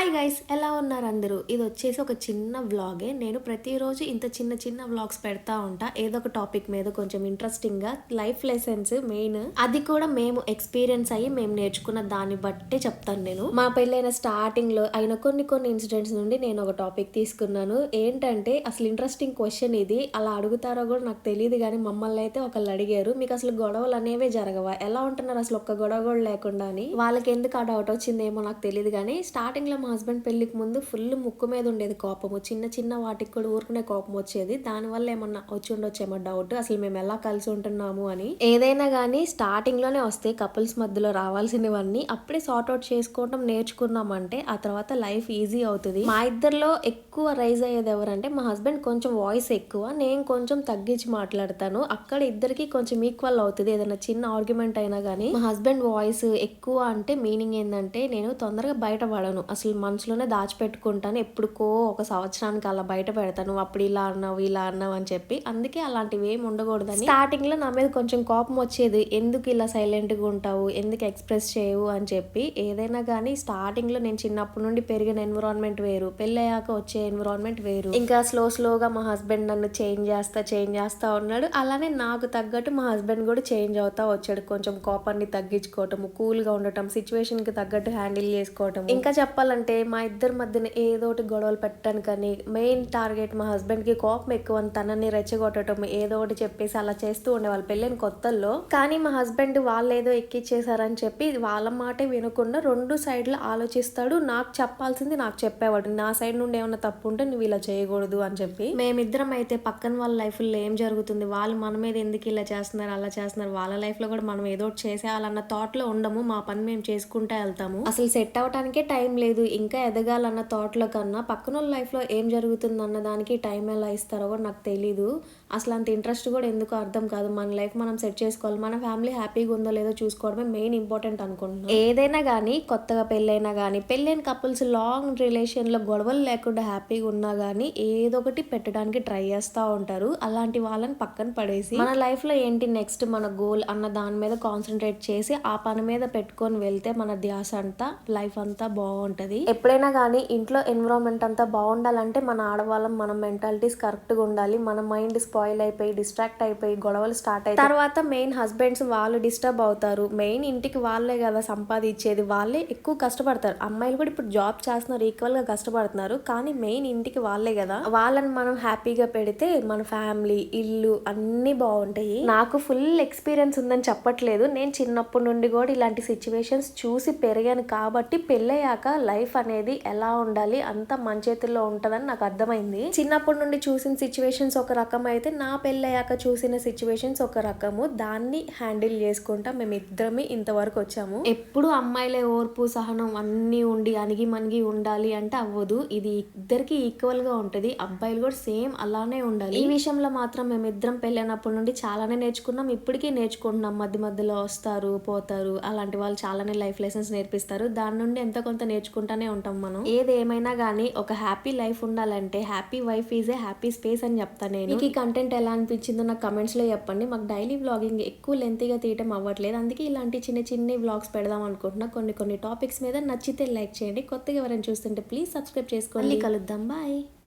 Hi guys, ఎలా ఉన్నారు అందరూ? ఇది వచ్చేసి ఒక చిన్న వ్లాగే. నేను ప్రతిరోజు ఇంత చిన్న చిన్న వ్లాగ్స్ పెడతా ఉంటా. ఏదో ఒక టాపిక్ మీద కొంచెం ఇంట్రెస్టింగ్గా లైఫ్ లెసన్స్ మెయిన్. అది కూడా మేము ఎక్స్పీరియన్స్ అయ్యి మేము నేర్చుకున్న దాన్ని బట్టే చెప్తాను నేను. మా పెళ్ళైన స్టార్టింగ్లో అయిన కొన్ని ఇన్సిడెంట్స్ నుండి నేను ఒక టాపిక్ తీసుకున్నాను. ఏంటంటే అసలు ఇంట్రెస్టింగ్ క్వశ్చన్ ఇది. అలా అడుగుతారో కూడా నాకు తెలియదు, కానీ మమ్మల్ని అయితే ఒకళ్ళు అడిగారు, మీకు అసలు గొడవలు అనేవే జరగవా, ఎలా ఉంటున్నారు అసలు ఒక్క గొడవ కూడా లేకుండా అని. వాళ్ళకి ఎందుకు ఆ డౌట్ వచ్చిందేమో నాకు తెలియదు, కానీ స్టార్టింగ్ లో మా హస్బెండ్ పెళ్లికి ముందు ఫుల్ ముక్కు మీద ఉండేది కోపము. చిన్న చిన్న వాటికి కూడా ఊరుకునే కోపం వచ్చేది. దానివల్ల ఏమన్నా వచ్చి ఉండొచ్చేమో డౌట్, అసలు మేము ఎలా కలిసి ఉంటున్నాము అని. ఏదైనా కానీ స్టార్టింగ్ లోనే వస్తే కపుల్స్ మధ్యలో రావాల్సినవన్నీ అప్పుడే సార్ట్ అవుట్ చేసుకోవడం నేర్చుకున్నామంటే ఆ తర్వాత లైఫ్ ఈజీ అవుతుంది. మా ఇద్దరిలో ఎక్కువ రైజ్ అయ్యేది ఎవరంటే మా హస్బెండ్ కొంచెం వాయిస్ ఎక్కువ, నేను కొంచెం తగ్గించి మాట్లాడతాను. అక్కడ ఇద్దరికి కొంచెం ఈక్వల్ అవుతుంది. ఏదైనా చిన్న ఆర్గ్యుమెంట్ అయినా కానీ మా హస్బెండ్ వాయిస్ ఎక్కువ అంటే మీనింగ్ ఏంటంటే నేను తొందరగా బయటపడను, అసలు మనసులోనే దాచిపెట్టుకుంటాను. ఎప్పుడుకో ఒక సంవత్సరానికి అలా బయట పెడతాను, అప్పుడు ఇలా అన్నావు ఇలా అన్నావు అని చెప్పి. అందుకే అలాంటివి ఏమి ఉండకూడదని స్టార్టింగ్ లో నా మీద కొంచెం కోపం వచ్చేది. ఎందుకు ఇలా సైలెంట్ గా ఉంటావు, ఎందుకు ఎక్స్ప్రెస్ చేయవు అని చెప్పి. ఏదైనా కానీ స్టార్టింగ్ లో నేను చిన్నప్పటి నుండి పెరిగిన ఎన్విరాన్మెంట్ వేరు, పెళ్ళయ్యాక వచ్చే ఎన్విరాన్మెంట్ వేరు. ఇంకా స్లోగా మా హస్బెండ్ నన్ను చేంజ్ చేస్తా ఉన్నాడు. అలానే నాకు తగ్గట్టు మా హస్బెండ్ కూడా చేంజ్ అవుతా వచ్చాడు. కొంచెం కోపాన్ని తగ్గించుకోవటం, కూల్ గా ఉండటం, సిచ్యువేషన్ కి తగ్గట్టు హ్యాండిల్ చేసుకోవటం. ఇంకా చెప్పాలంటే మా ఇద్దరి మధ్యన ఏదోటి గొడవలు పెట్టడానికని మెయిన్ టార్గెట్ మా హస్బెండ్ కి కోపం ఎక్కువ అని తనని రెచ్చగొట్టడం, ఏదో ఒకటి చెప్పేసి అలా చేస్తూ ఉండేవాళ్ళు పెళ్ళైన కొత్తల్లో. కానీ మా హస్బెండ్ వాళ్ళు ఏదో ఎక్కిచ్చేసారని చెప్పి వాళ్ళ మాటే వినకుండా రెండు సైడ్లు ఆలోచిస్తాడు. నాకు చెప్పాల్సింది నాకు చెప్పేవాడు, నా సైడ్ నుండి ఏమైనా తప్పు ఉంటే నువ్వు ఇలా చేయకూడదు అని చెప్పి. మేమిద్దరం అయితే పక్కన వాళ్ళ లైఫ్ లో ఏం జరుగుతుంది, వాళ్ళు మన మీద ఎందుకు ఇలా చేస్తున్నారు అలా చేస్తున్నారు, వాళ్ళ లైఫ్ లో కూడా మనం ఏదో ఒకటి చేసేయాలన్న థాట్ లో ఉండము. మా పని మేము చేసుకుంటా వెళ్తాము. అసలు సెట్ అవటానికే టైం లేదు, ఇంకా ఎదగాలన్న థాట్లో కన్నా పక్కన వాళ్ళ లైఫ్ లో ఏం జరుగుతుంది అన్న దానికి టైం ఎలా ఇస్తారో కూడా నాకు తెలీదు. అసలు అంత ఇంట్రెస్ట్ కూడా ఎందుకు అర్థం కాదు. మన లైఫ్ మనం సెట్ చేసుకోవాలి, మన ఫ్యామిలీ హ్యాపీగా ఉందో లేదో చూసుకోవడమే మెయిన్ ఇంపార్టెంట్ అనుకుంటున్నాను. ఏదైనా కానీ కొత్తగా పెళ్ళైనా కానీ పెళ్ళైన కపుల్స్ లాంగ్ రిలేషన్ లో గొడవలు లేకుండా హ్యాపీగా ఉన్నా కానీ ఏదో ఒకటి పెట్టడానికి ట్రై చేస్తూ ఉంటారు. అలాంటి వాళ్ళని పక్కన పడేసి మన లైఫ్ లో ఏంటి నెక్స్ట్ మన గోల్ అన్న దాని మీద కాన్సన్ట్రేట్ చేసి ఆ పని మీద పెట్టుకొని వెళ్తే మన ధ్యాస అంతా లైఫ్ అంతా బాగుంటది. ఎప్పుడైనా కానీ ఇంట్లో ఎన్విరాన్మెంట్ అంతా బాగుండాలంటే మన ఆడవాళ్ళం మన మెంటాలిటీస్ కరెక్ట్ గా ఉండాలి. మన మైండ్ స్పాయిల్ అయిపోయి డిస్ట్రాక్ట్ అయిపోయి గొడవలు స్టార్ట్ అయ్యి తర్వాత మెయిన్ హస్బెండ్స్ వాళ్ళు డిస్టర్బ్ అవుతారు. మెయిన్ ఇంటికి వాళ్ళే కదా సంపాదించేది, వాళ్ళే ఎక్కువ కష్టపడతారు. అమ్మాయిలు కూడా ఇప్పుడు జాబ్ చేస్తున్నారు, ఈక్వల్ గా కష్టపడుతున్నారు. కానీ మెయిన్ ఇంటికి వాళ్ళే కదా, వాళ్ళని మనం హ్యాపీగా పెడితే మన ఫ్యామిలీ ఇల్లు అన్ని బాగుంటాయి. నాకు ఫుల్ ఎక్స్పీరియన్స్ ఉందని చెప్పట్లేదు, నేను చిన్నప్పటి నుండి కూడా ఇలాంటి సిచ్యువేషన్స్ చూసి పెరిగాను కాబట్టి పెళ్ళయ్యాక లైఫ్ అనేది ఎలా ఉండాలి అంత మన చేతుల్లో ఉంటదని నాకు అర్థమైంది. చిన్నప్పటి నుండి చూసిన సిచ్యువేషన్స్ ఒక రకం అయితే నా పెళ్ళయ్యాక చూసిన సిచ్యువేషన్స్ ఒక రకము. దాన్ని హ్యాండిల్ చేసుకుంటా మేము ఇద్దరమే ఇంతవరకు వచ్చాము. ఎప్పుడు అమ్మాయిలే ఓర్పు సహనం అన్ని ఉండి అణిగి మణిగి ఉండాలి అంటే అవ్వదు. ఇది ఇద్దరికి ఈక్వల్ గా ఉంటది. అబ్బాయిలు కూడా సేమ్ అలానే ఉండాలి. ఈ విషయంలో మాత్రం మేము ఇద్దరం పెళ్ళైనప్పటి నుండి చాలానే నేర్చుకున్నాం, ఇప్పటికీ నేర్చుకుంటున్నాం. మధ్యలో వస్తారు పోతారు, అలాంటి వాళ్ళు చాలానే లైఫ్ లెసన్స్ నేర్పిస్తారు. దాని నుండి ఎంతో కొంత నేర్చుకుంటానే ఉంటాం మనం. ఏది ఏమైనా కానీ ఒక హ్యాపీ లైఫ్ ఉండాలంటే happy wife is a happy space అని చెప్తాను నేను. మీకు ఈ కంటెంట్ ఎలా అనిపించిందో నాకు కమెంట్స్ లో చెప్పండి. మాకు డైలీ వ్లాగింగ్ ఎక్కువ లెంతీగా తీయటం అవ్వట్లేదు, అందుకే ఇలాంటి చిన్న వ్లాగ్స్ పెడదాం అనుకుంటున్నా. కొన్ని టాపిక్స్ మీద నచ్చితే లైక్ చేయండి. కొత్తగా ఎవరైనా చూస్తుంటే ప్లీజ్ సబ్స్క్రైబ్ చేసుకోండి. కలుద్దాం, బాయ్.